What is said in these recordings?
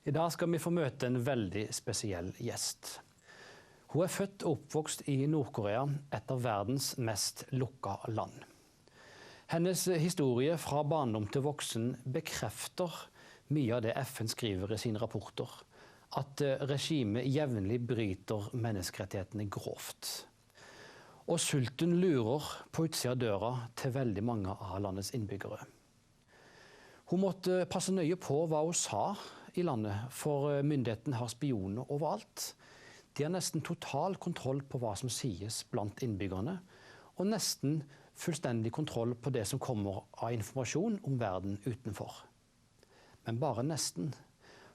I dag skal vi få møte en veldig spesiell gjest. Hun er født og oppvokst i Nord-Korea, et av verdens mest lukka land. Hennes historie fra barndom til voksen bekrefter mye av det FN skriver i sine rapporter, at regimet jevnlig bryter menneskerettighetene grovt. Og sulten lurer på utsida av døra til veldig mange av landets innbyggere. Hun måtte passe nøye på hva hun sa i landet, for myndigheten har spioner overalt. De har nesten total kontroll på hva som sies blant innbyggerne, og nesten fullstendig kontroll på det som kommer av informasjon om verden utenfor. Men bare nesten.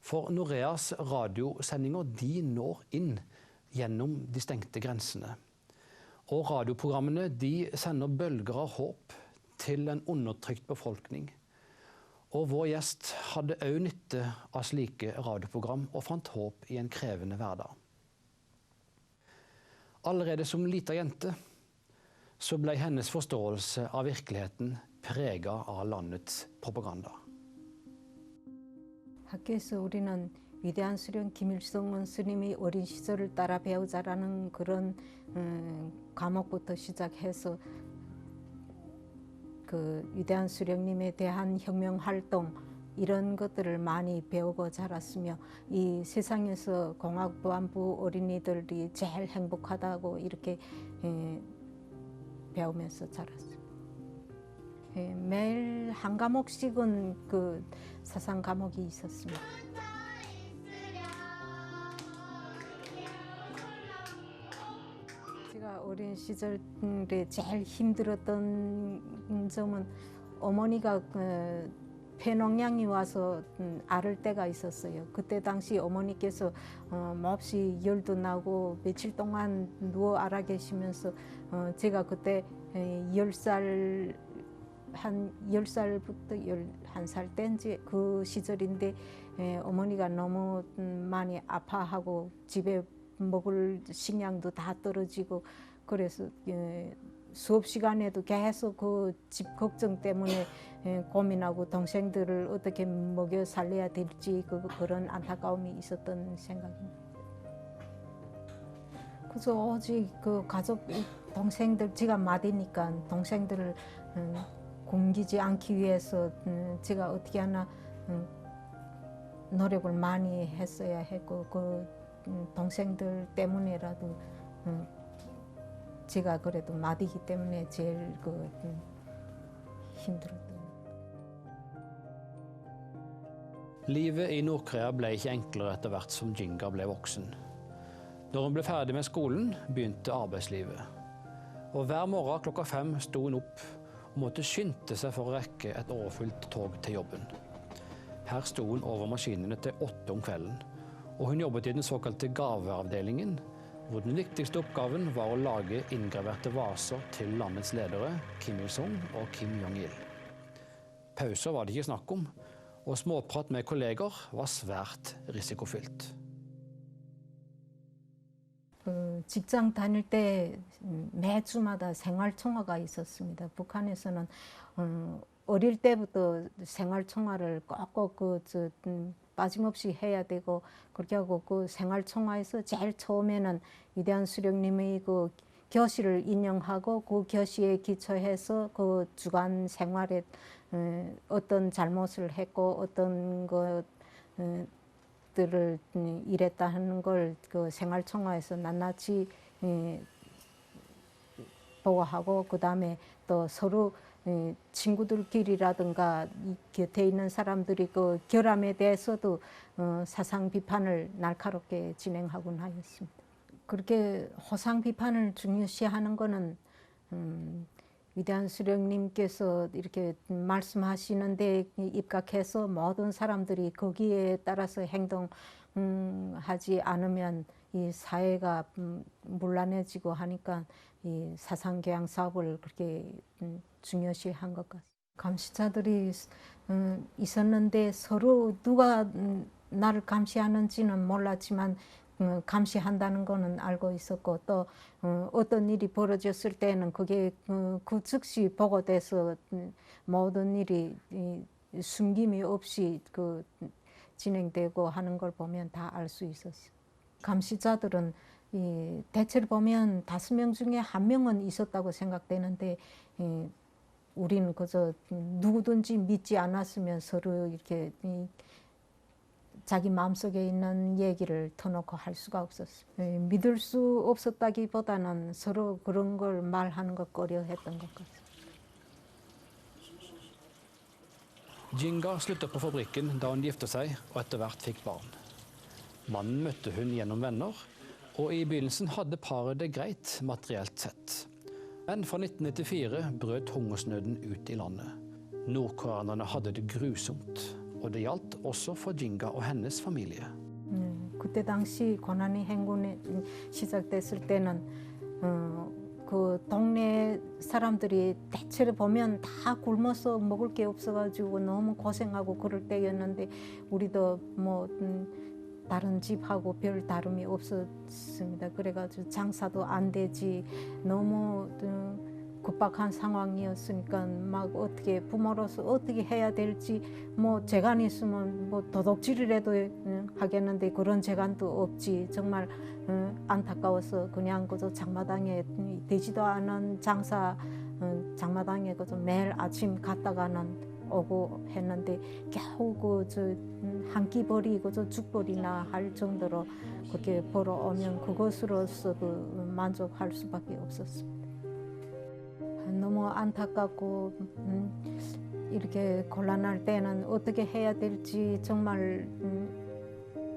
For Noreas radiosendinger de når inn gjennom de stengte grensene. Og radioprogrammene de sender bølger av håp til en undertrykt befolkning. Og vår gjest hadde også nytte av slike radioprogram og fant håp i en krevende hverdag. Allerede som liten jente så ble hennes forståelse av virkeligheten preget av landets propaganda. 학교에서 우리는 위대한 수령 김일성 스님이 어린 시절을 따라 배우자라는 그런 과목부터 시작해서 그 위대한 수령님에 대한 혁명 활동 이런 것들을 많이 배우고 자랐으며 이 세상에서 공화국보안부 어린이들이 제일 행복하다고 이렇게 배우면서 자랐어요. 매일 한 과목씩은 그 사상 과목이 있었습니다. 제가 어린 시절에 제일 힘들었던 점은 어머니가 폐농양이 와서 앓을 때가 있었어요. 그때 당시 어머니께서 몹시 열도 나고 며칠 동안 누워 앓아 계시면서 제가 그때 10살 한 10살부터 11살 때인지 그 시절인데 어머니가 너무 많이 아파하고 집에 먹을 식량도 다 떨어지고 그래서 수업 시간에도 계속 그 집 걱정 때문에 고민하고 동생들을 어떻게 먹여 살려야 될지 그런 안타까움이 있었던 생각입니다. 그래서 오직 그 가족 동생들 제가 맏이니까 동생들을 굶기지 않기 위해서 제가 어떻게 하나 노력을 많이 했어야 했고 그 동생들 때문에라도 제가 그래도 맏이기 때문에 제일 힘들었던. Livet i Nord-Korea ble ikke enklere etter hvert som Jinga ble voksen. Når hun ble ferdig med skolen, begynte arbeidslivet. Og hver morgen klokka 5 sto hun opp og måtte skynde seg for å rekke et overfylt tog til jobben. Her sto hun over maskinene til 8 om kvelden, og hun jobbet i den såkalte gaveavdelingen, hvor den viktigste oppgaven var å lage inngraverte vaser til landets ledere, Kim Il-sung og Kim Jong-il. Pauser var det ikke snakk om, og småprat med kolleger var svært risikofylt. 직장 다닐 때 매주마다 생활총화가 있었습니다. 북한에서는 어릴 때부터 생활총화를 꼭꼭 빠짐없이 해야 되고 그렇게 하고 그 생활총화에서 제일 처음에는 위대한 수령님의 그 교시를 인용하고 그 교시에 기초해서 그 주간 생활에 어떤 잘못을 했고 어떤 것들을 이랬다 하는 걸 그 생활총화에서 낱낱이 보고하고 그 다음에 또 서로 친구들끼리라든가 곁에 있는 사람들이 그 결함에 대해서도 사상 비판을 날카롭게 진행하곤 하였습니다. 그렇게 호상 비판을 중요시하는 것은 위대한 수령님께서 이렇게 말씀하시는 데 입각해서 모든 사람들이 거기에 따라서 행동하지 않으면 이 사회가 문란해지고 하니까 이 사상교양 사업을 그렇게 중요시한 것 같습니다. 감시자들이 있었는데 서로 누가 나를 감시하는지는 몰랐지만 감시한다는 거는 알고 있었고 또 어떤 일이 벌어졌을 때는 그게 그 즉시 보고돼서 모든 일이 숨김이 없이 진행되고 하는 걸 보면 다 알 수 있었어요. 감시자들은 대체로 보면 5명 중에 1명은 있었다고 생각되는데 우리는 그저 누구든지 믿지 않았으면 서로 이렇게 자기 마음속에 있는 얘기를 터놓고 할 수가 없었어요. 믿을 수 없었다기보다는 서로 그런 걸 말하는 거 꺼려했던 것 같아요. Jinga sluttet på fabrikken da hun giftet seg og etter hvert fikk barn. Mannen møtte hun gjennom venner, og i begynnelsen hadde paret det greit materielt sett. Men fra 1994 brøt hungersnøden ut i landet. Nordkoreanerne hadde det grusomt, og det gjaldt også for Jinga og hennes familie. 그때 당시 고난의 행군이 시작됐을 때는 그 동네 사람들이 대체로 보면 다 굶어서 먹을 게 없어가지고 너무 고생하고 그럴 때였는데 우리도 뭐 다른 집하고 별 다름이 없었습니다. 그래가지고 장사도 안 되지 너무 급박한 상황이었으니까 막 어떻게 부모로서 어떻게 해야 될지 뭐 재간 있으면 뭐 도둑질이라도 하겠는데 그런 재간도 없지 정말 안타까워서 그냥 그저 장마당에 되지도 않은 장사 장마당에 그저 매일 아침 갔다가는 오고 했는데 겨우 그 한 끼 벌이 그저 죽벌이나 할 정도로 그렇게 벌어오면 그것으로서도 만족할 수밖에 없었습니다. 너무 안타깝고 이렇게 곤란할 때는 어떻게 해야 될지 정말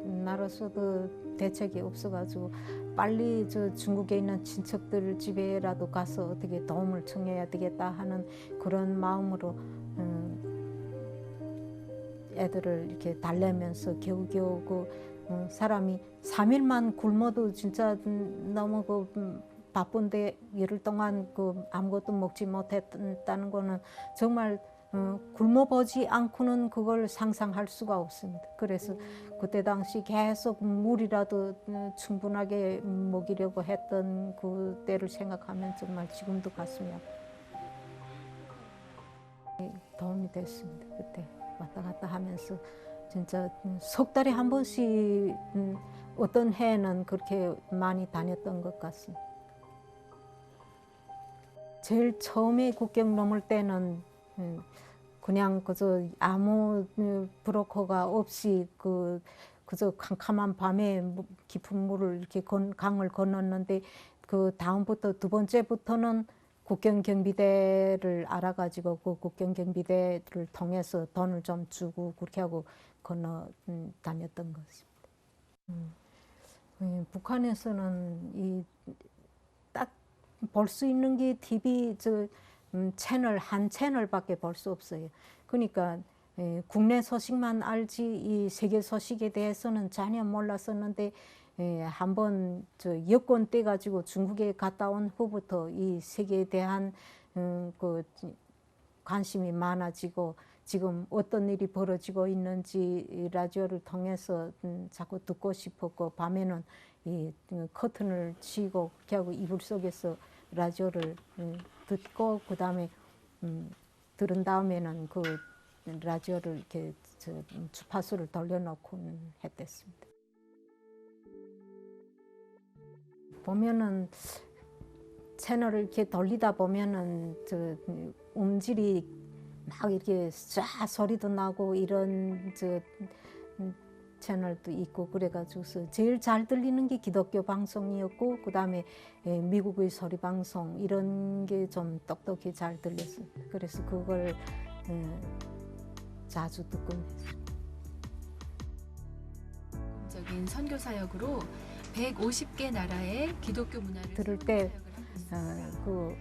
나로서도 대책이 없어가지고 빨리 저 중국에 있는 친척들 집에라도 가서 어떻게 도움을 청해야 되겠다 하는 그런 마음으로 애들을 이렇게 달래면서 겨우겨우 그 사람이 3일만 굶어도 진짜 너무 그 바쁜데 열흘 동안 그 아무것도 먹지 못했다는 거는 정말 굶어보지 않고는 그걸 상상할 수가 없습니다. 그래서 그때 당시 계속 물이라도 충분하게 먹이려고 했던 그 때를 생각하면 정말 지금도 가슴이 아파요. 도움이 됐습니다. 그때 왔다 갔다 하면서 진짜 석 달에 한 번씩 어떤 해에는 그렇게 많이 다녔던 것 같습니다. 제일 처음에 국경 넘을 때는 그냥 그저 아무 브로커가 없이 그저 캄캄한 밤에 깊은 물을 이렇게 강을 건넜는데 그 다음부터 두 번째부터는 국경 경비대를 알아가지고 그 국경 경비대를 통해서 돈을 좀 주고 그렇게 하고 건너 다녔던 것입니다. 북한에서는 딱 볼 수 있는 게 TV 채널 한 채널밖에 볼 수 없어요. 그러니까 국내 소식만 알지 이 세계 소식에 대해서는 전혀 몰랐었는데 한번 여권 떼 가지고 중국에 갔다 온 후부터 이 세계에 대한 그 관심이 많아지고 지금 어떤 일이 벌어지고 있는지 라디오를 통해서 자꾸 듣고 싶었고 밤에는 이 커튼을 치고 그렇게 하고 이불 속에서 라디오를 듣고 그다음에 들은 다음에는 그 라디오를 이렇게 주파수를 돌려놓고 했댔습니다. 보면은 채널을 이렇게 돌리다 보면은 음질이 막 이렇게 쫙 소리도 나고 이런 채널도 있고 그래가지고서 제일 잘 들리는 게 기독교 방송이었고 그다음에 미국의 소리 방송 이런 게 좀 똑똑히 잘 들렸어요. 그래서 그걸 자주 듣곤 했어요. 적인 선교 사역으로 150개 나라의 기독교 문화를 들을 때 그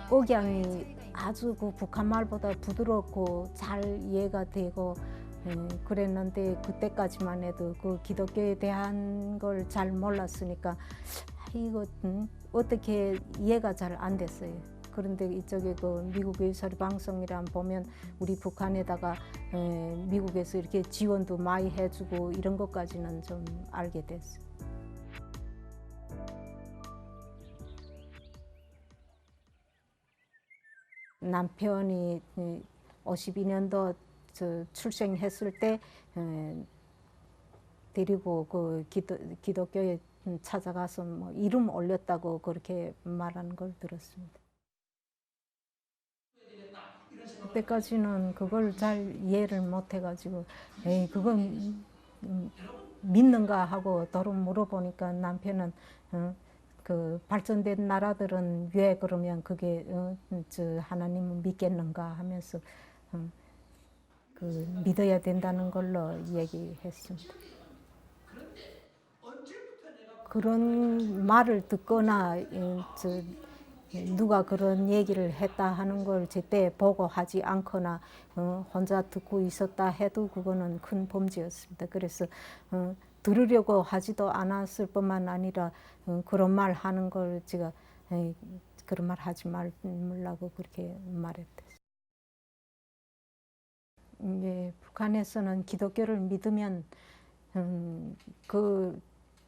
억양이 아주 그 북한 말보다 부드럽고 잘 이해가 되고 그랬는데 그때까지만 해도 그 기독교에 대한 걸 잘 몰랐으니까 이거 어떻게 이해가 잘 안 됐어요. 그런데 이쪽에 그 미국의 소리 방송이란 보면 우리 북한에다가 미국에서 이렇게 지원도 많이 해주고 이런 것까지는 좀 알게 됐어요. 남편이 52년도 출생했을 때 데리고 그 기독교에 찾아가서 뭐 이름 올렸다고 그렇게 말하는 걸 들었습니다. 그때까지는 그걸 잘 이해를 못 해가지고 에이 그건 믿는가 하고 도로 물어보니까 남편은 그 발전된 나라들은 왜 그러면 그게 저 하나님을 믿겠는가 하면서 그 믿어야 된다는 걸로 얘기했습니다. 그런 말을 듣거나 누가 그런 얘기를 했다 하는 걸 제때 보고하지 않거나 혼자 듣고 있었다 해도 그거는 큰 범죄였습니다. 그래서 들으려고 하지도 않았을 뿐만 아니라 그런 말 하는 걸 제가 그런 말 하지 말라고 그렇게 말했대요. 이제 북한에서는 기독교를 믿으면 그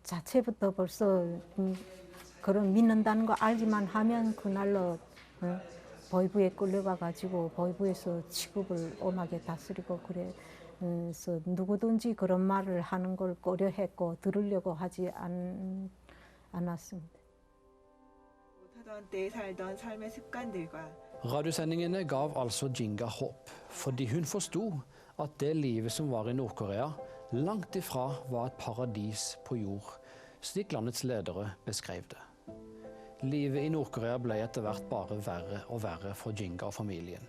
자체부터 벌써 그런 믿는다는 거 알기만 하면 그날로 보이부에 끌려가 가지고 보이부에서 취급을 엄하게 다스리고 그래서 누구든지 그런 말을 하는 걸 꺼려했고 들으려고 하지 않았습니다. 못하던 때에 살던 삶의 습관들과 Radiosendingene gav altså Jinga håp, fordi hun forsto at det livet som var i Nord-Korea, langt ifra var et paradis på jord, slik landets ledere beskrev det. Livet i Nord-Korea ble etter hvert bare verre og verre for Jinga og familien.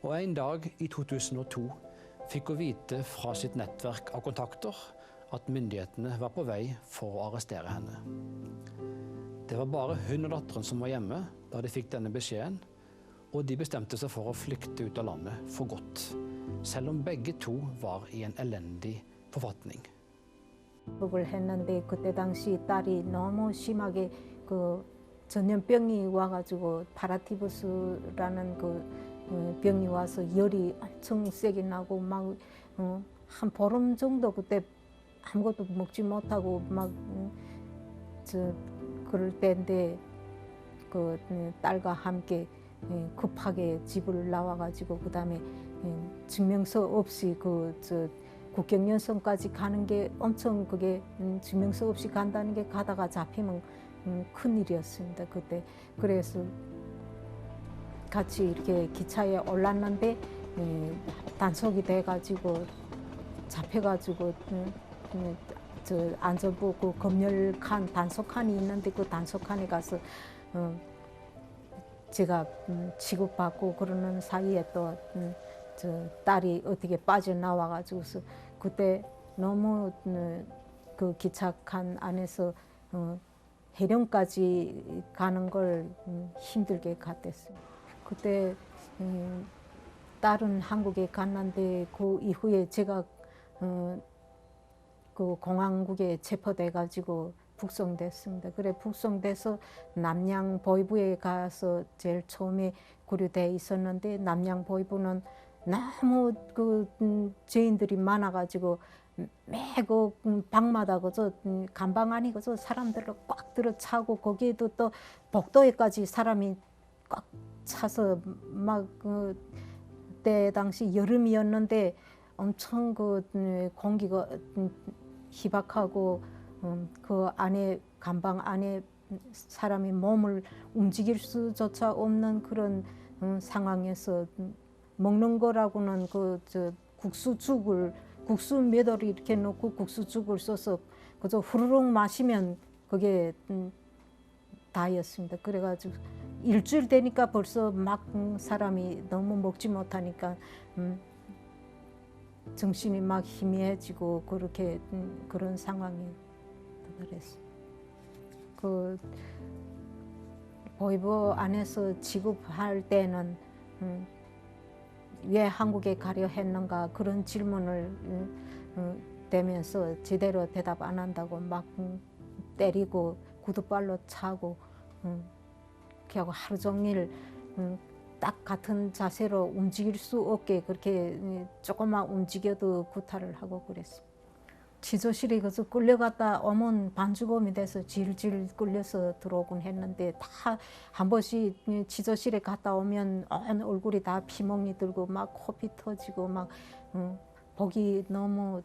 Og en dag i 2002 fikk hun vite fra sitt nettverk av kontakter at myndighetene var på vei for å arrestere henne. Det var bare hun og datteren som var hjemme da de fikk denne beskjeden, og de bestemte seg for å flykte ut av landet for godt, selv om begge to var i en elendig forfatning. 그걸 했는데 그때 당시 딸이 너무 심하게 그 전염병이 와가지고 파라티푸스라는 그 병이 와서 열이 엄청 세게 나고 막 한 보름 정도 그때 아무것도 먹지 못하고 막 그럴 때인데 그 딸과 함께 급하게 집을 나와가지고 그다음에 증명서 없이 국경연성까지 가는 게 엄청 그게 증명서 없이 간다는 게 가다가 잡히면 큰 일이었습니다. 그때 그래서 같이 이렇게 기차에 올랐는데 단속이 돼가지고 잡혀가지고 저 안전부 그 검열칸 단속칸이 있는데 그 단속칸에 가서 제가 취급받고 그러는 사이에 또 저 딸이 어떻게 빠져나와가지고서 그때 너무 그 기차칸 안에서 해령까지 가는 걸 힘들게 갔댔어요. 그때 딸은 한국에 갔는데 그 이후에 제가 그 공항국에 체포돼가지고 북송됐습니다. 그래 북송돼서 남양 보이부에 가서 제일 처음에 구류돼 있었는데 남양 보이부는 너무 그 죄인들이 많아가지고 매그 방마다 그저 간방 안이 그저 사람들로 꽉 들어차고 거기에도 또 복도에까지 사람이 꽉 차서 막 그때 당시 여름이었는데 엄청 그 공기가 희박하고 그 안에 간방 안에 사람이 몸을 움직일 수조차 없는 그런 상황에서 먹는 거라고는 국수 몇 알 이렇게 넣고 국수죽을 써서 그저 후루룩 마시면 그게 다였습니다. 그래가지고 일주일 되니까 벌써 막 사람이 너무 먹지 못하니까 정신이 막 희미해지고 그렇게 그런 상황에 도달했어요. 그 보이부 안에서 취급할 때는 왜 한국에 가려 했는가 그런 질문을 대면서 제대로 대답 안 한다고 막 때리고 구두발로 차고 그렇게 하고 하루 종일 딱 같은 자세로 움직일 수 없게 그렇게 조금만 움직여도 구타를 하고 그랬어요. 취조실에 그래서 끌려갔다 오면 반주범이 돼서 질질 끌려서 들어오곤 했는데 다 한 번씩 취조실에 갔다 오면 얼굴이 다 피멍이 들고 막 코피 터지고 막 보기 너무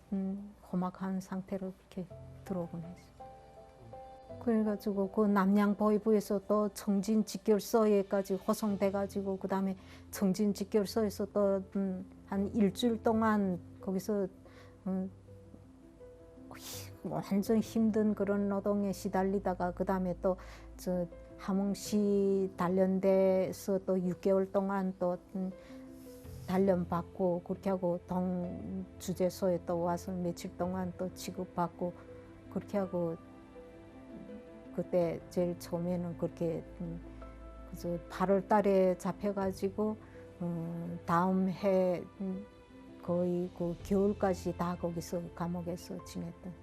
험악한 상태로 이렇게 들어오곤 했어요. 그래가지고 그 남양보위부에서 또 청진직결서에까지 호송돼가지고 그 다음에 청진직결서에서 또 한 일주일 동안 거기서 완전 힘든 그런 노동에 시달리다가 그 다음에 또 저 함흥시 단련대에서 또 6개월 동안 또 단련받고 그렇게 하고 동주재소에 또 와서 며칠 동안 또 취급받고 그렇게 하고 그때 제일 처음에는 그렇게 그래서 8월 달에 잡혀가지고 다음 해 거의 그 겨울까지 다 거기서 감옥에서 지냈던.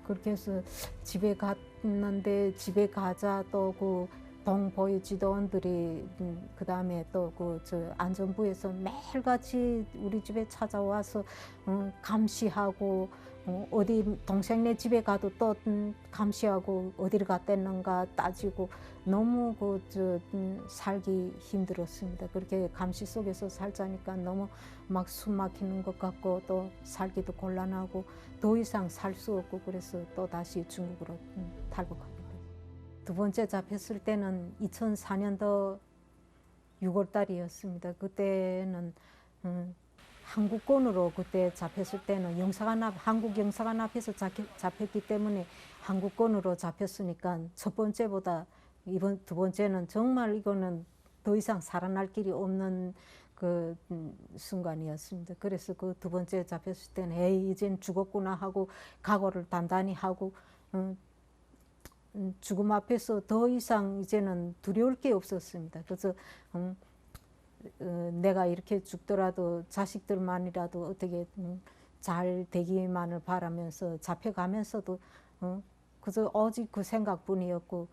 그렇게 해서 집에 갔는데 집에 가자 또 그 동보위 지도원들이 그 다음에 또 그 저 안전부에서 매일같이 우리 집에 찾아와서 감시하고 어디 동생네 집에 가도 또 감시하고 어디를 갔댔는가 따지고 너무 그 저 살기 힘들었습니다. 그렇게 감시 속에서 살자니까 너무 막 숨 막히는 것 같고 또 살기도 곤란하고 더 이상 살 수 없고 그래서 또 다시 중국으로 탈북합니다. 두 번째 잡혔을 때는 2004년도 6월 달이었습니다. 그때는 한국권으로 그때 잡혔을 때는 영사관 앞, 한국 영사관 앞에서 잡혔기 때문에 한국권으로 잡혔으니까 첫 번째보다 이번 두 번째는 정말 이거는 더 이상 살아날 길이 없는 그 순간이었습니다. 그래서 그 두 번째 잡혔을 때는 에이 이젠 죽었구나 하고 각오를 단단히 하고 죽음 앞에서 더 이상 이제는 두려울 게 없었습니다. 그래서 내가 이렇게 죽더라도 자식들만이라도 어떻게 잘 되기만을 바라면서 잡혀가면서도 그저 오직 그 생각뿐이었고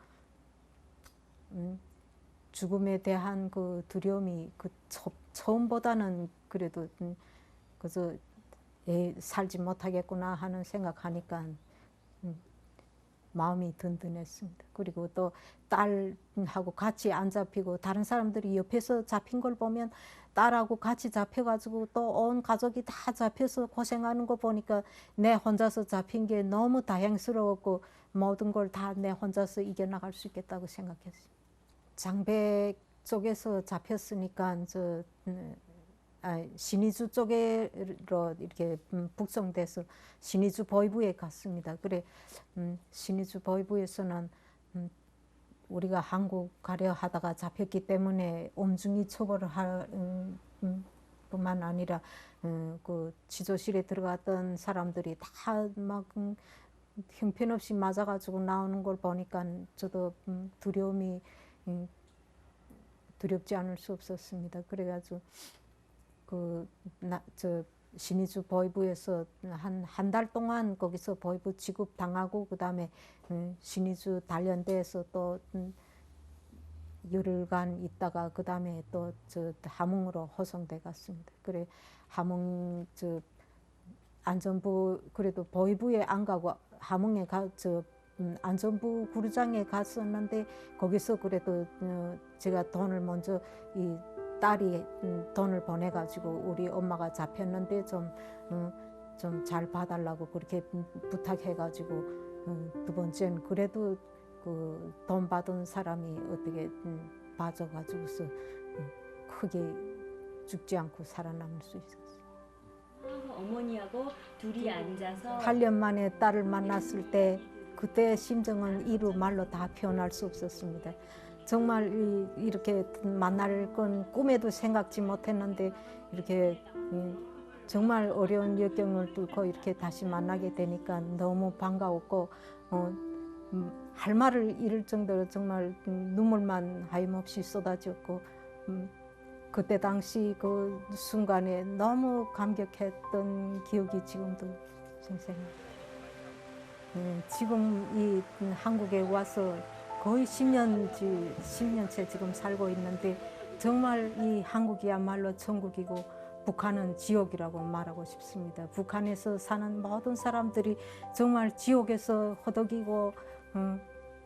죽음에 대한 그 두려움이 그 처음보다는 그래도 그저 살지 못하겠구나 하는 생각하니까 마음이 든든했습니다. 그리고 또 딸하고 같이 안 잡히고 다른 사람들이 옆에서 잡힌 걸 보면 딸하고 같이 잡혀가지고 또 온 가족이 다 잡혀서 고생하는 거 보니까 내 혼자서 잡힌 게 너무 다행스러웠고 모든 걸 다 내 혼자서 이겨나갈 수 있겠다고 생각했습니다. 장백 쪽에서 잡혔으니까 신의주 쪽으로 이렇게 북송돼서 신의주 보위부에 갔습니다. 그래 신의주 보위부에서는 우리가 한국 가려 하다가 잡혔기 때문에 엄중히 처벌을 할 뿐만 아니라 그 지조실에 들어갔던 사람들이 다 막 형편없이 맞아가지고 나오는 걸 보니까 저도 두렵지 않을 수 없었습니다. 그래가지고 신의주 보위부에서 한 달 동안 거기서 보위부 취급 당하고 그 다음에 신의주 단련대에서 또 열흘간 있다가 그 다음에 또 함흥으로 호송돼 갔습니다. 그래 함흥 안전부 그래도 보위부에 안 가고 함흥에 안전부 구르장에 갔었는데 거기서 그래도 제가 돈을 먼저 이 딸이 돈을 보내가지고 우리 엄마가 잡혔는데 좀 잘 봐달라고 그렇게 부탁해가지고 두 번째는 그래도 그 돈 받은 사람이 어떻게 봐줘가지고서 크게 죽지 않고 살아남을 수 있었어요. 어머니하고 둘이 앉아서 8년 만에 딸을 만났을 때 그때 심정은 이루 말로 다 표현할 수 없었습니다. 정말 이렇게 만날 건 꿈에도 생각지 못했는데 이렇게 정말 어려운 역경을 뚫고 이렇게 다시 만나게 되니까 너무 반가웠고 할 말을 잃을 정도로 정말 눈물만 하염없이 쏟아졌고 그때 당시 그 순간에 너무 감격했던 기억이 지금도 생생합니다. 지금 이 한국에 와서 거의 10년째 지금 살고 있는데 정말 이 한국이야말로 천국이고 북한은 지옥이라고 말하고 싶습니다. 북한에서 사는 모든 사람들이 정말 지옥에서 허덕이고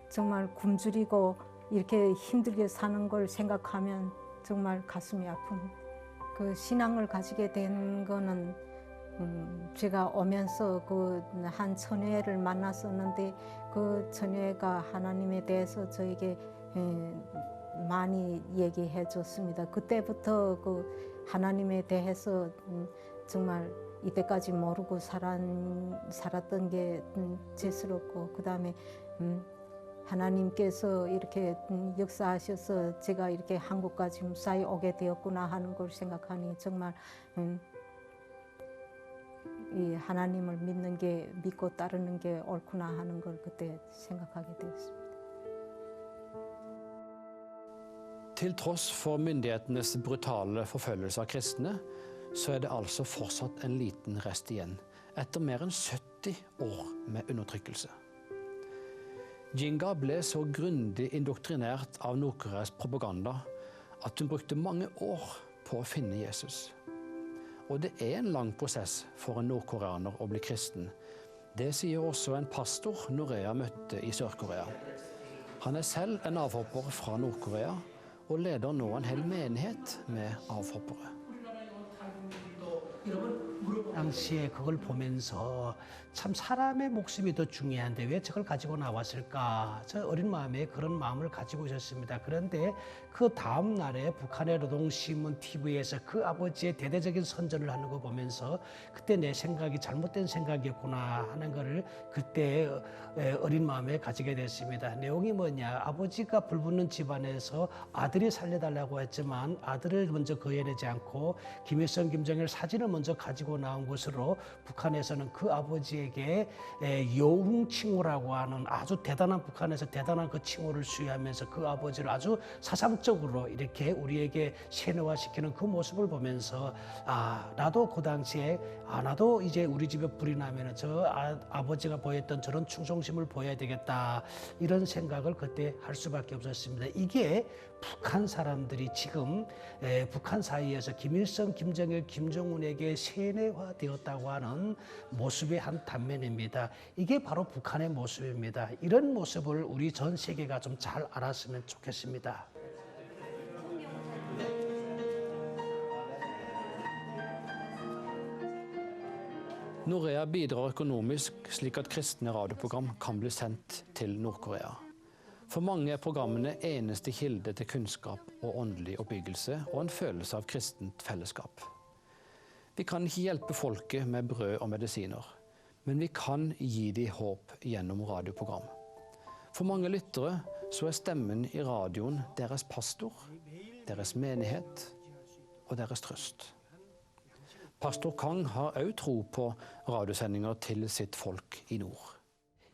정말 굶주리고 이렇게 힘들게 사는 걸 생각하면 정말 가슴이 아픕니다. 그 신앙을 가지게 된 거는 제가 오면서 그 한 처녀를 만났었는데 그 처녀가 하나님에 대해서 저에게 많이 얘기해 줬습니다. 그때부터 그 하나님에 대해서 정말 이때까지 모르고 살았던 게 죄스럽고, 그다음에 하나님께서 이렇게 역사하셔서 제가 이렇게 한국까지 무사히 오게 되었구나 하는 걸 생각하니 정말 이 하나님을 믿고 따르는 게 옳구나 하는 걸 그때 생각하게 되었습니다. Til tross for myndighetenes brutale forfølgelse av kristne, så det altså fortsatt en liten rest igjen, etter mer enn 70 år med undertrykkelse. Jinga ble så grundig indoktrinert av Nord-Koreas propaganda at hun brukte mange år på å finne Jesus. Og det en lang prosess for en nordkoreaner å bli kristen. Det sier også en pastor Norea møtte i Sør-Korea. Han selv en avhopper fra Nord-Korea, og leder nå en hel menighet med avhoppere. 당시에 그걸 보면서 참 사람의 목숨이 더 중요한데 왜 저걸 가지고 나왔을까? 저 어린 마음에 그런 마음을 가지고 있었습니다. 그런데 그 다음 날에 북한의 노동신문 TV에서 그 아버지의 대대적인 선전을 하는 거 보면서 그때 내 생각이 잘못된 생각이었구나 하는 거를 그때 어린 마음에 가지게 됐습니다. 내용이 뭐냐? 아버지가 불붙는 집안에서 아들이 살려달라고 했지만 아들을 먼저 거여내지 않고 김일성, 김정일 사진을 먼저 가지고 나온 것으로 북한에서는 그 아버지에게 여웅 칭호라고 하는 아주 대단한, 북한에서 대단한 그 칭호를 수여하면서 그 아버지를 아주 사상적으로 이렇게 우리에게 세뇌화시키는 그 모습을 보면서 나도 그 당시에 나도 이제 우리 집에 불이 나면 저 아버지가 보였던 저런 충성심을 보여야 되겠다, 이런 생각을 그때 할 수밖에 없었습니다. 이게 북한 사람들이 지금 북한 사이에서 김일성, 김정일, 김정은에게 세뇌화되었다고 하는 모습의 한 단면입니다. 이게 바로 북한의 모습입니다. 이런 모습을 우리 전 세계가 좀 잘 알았으면 좋겠습니다. Norea bidrar økonomisk slik at kristne radioprogram kan bli sendt til Nord-Korea. For mange programmene eneste kilde til kunnskap og åndelig oppbyggelse og en følelse av kristent fellesskap. Vi kan ikke hjelpe folket med brød og medisiner, men vi kan gi dem håp gjennom radioprogram. For mange lyttere så stemmen i radioen deres pastor, deres menighet og deres trøst. Pastor Kang har også tro på radiosendinger til sitt folk i nord.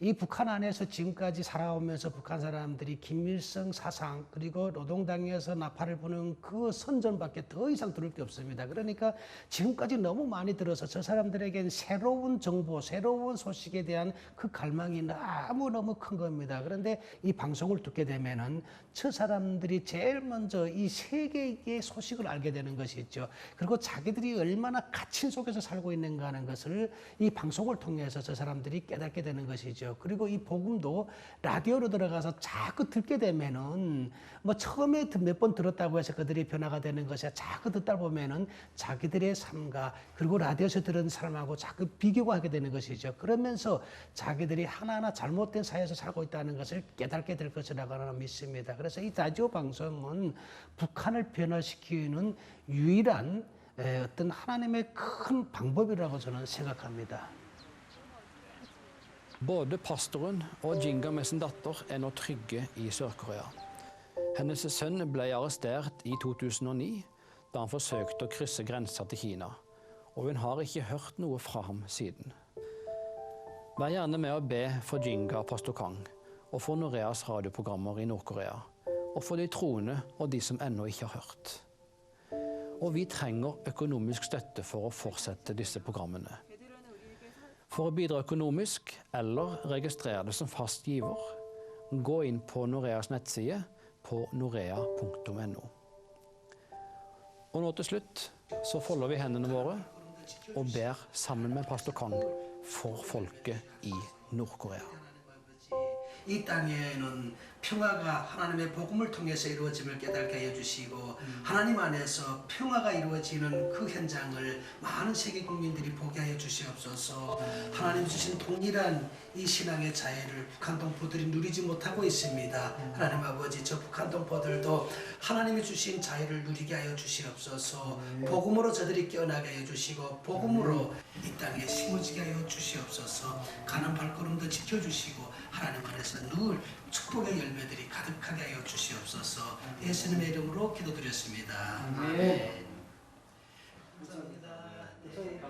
이 북한 안에서 지금까지 살아오면서 북한 사람들이 김일성 사상 그리고 노동당에서 나팔을 부는 그 선전밖에 더 이상 들을 게 없습니다. 그러니까 지금까지 너무 많이 들어서 저 사람들에겐 새로운 정보, 새로운 소식에 대한 그 갈망이 너무너무 큰 겁니다. 그런데 이 방송을 듣게 되면은 저 사람들이 제일 먼저 이 세계의 소식을 알게 되는 것이죠. 그리고 자기들이 얼마나 갇힌 속에서 살고 있는가 하는 것을 이 방송을 통해서 저 사람들이 깨닫게 되는 것이죠. 그리고 이 복음도 라디오로 들어가서 자꾸 듣게 되면은 뭐 처음에 몇 번 들었다고 해서 그들이 변화가 되는 것이 아니라 자꾸 듣다 보면은 자기들의 삶과 그리고 라디오에서 들은 삶하고 자꾸 비교가 하게 되는 것이죠. 그러면서 자기들이 하나하나 잘못된 사회에서 살고 있다는 것을 깨닫게 될 것이라고 믿습니다. 그래서 이 라디오 방송은 북한을 변화시키는 유일한 어떤 하나님의 큰 방법이라고 저는 생각합니다. Både pastoren og Jinga med sin datter nå trygge i Sør-Korea. Hennes sønn ble arrestert i 2009 da han forsøkte å krysse grensa til Kina, og hun har ikke hørt noe fra ham siden. Vær gjerne med å be for Jinga og pastor Kang, og for Noreas radioprogrammer i Nord-Korea, og for de troende og de som ennå ikke har hørt. Og vi trenger økonomisk støtte for å fortsette disse programmene. For å bidra økonomisk eller registrere det som fast giver, gå inn på Noreas nettside på norea.no. Og nå til slutt så folder vi hendene våre og ber sammen med pastor Kang for folket i Nord-Korea. 이 땅에는 평화가 하나님의 복음을 통해서 이루어짐을 깨닫게 하여 주시고 하나님 안에서 평화가 이루어지는 그 현장을 많은 세계 국민들이 보게 하여 주시옵소서. 하나님 주신 동일한 이 신앙의 자유를 북한 동포들이 누리지 못하고 있습니다. 하나님 아버지, 저 북한 동포들도 하나님이 주신 자유를 누리게 하여 주시옵소서. 복음으로 저들이 깨어나게 하여 주시고 복음으로 이 땅에 심어지게 하여 주시옵소서. 가는 발걸음도 지켜주시고 하나님 안에서 늘 축복의 열매들이 가득하게 하여 주시옵소서. 예수님의 이름으로 기도드렸습니다. 아멘. 감사합니다. 네.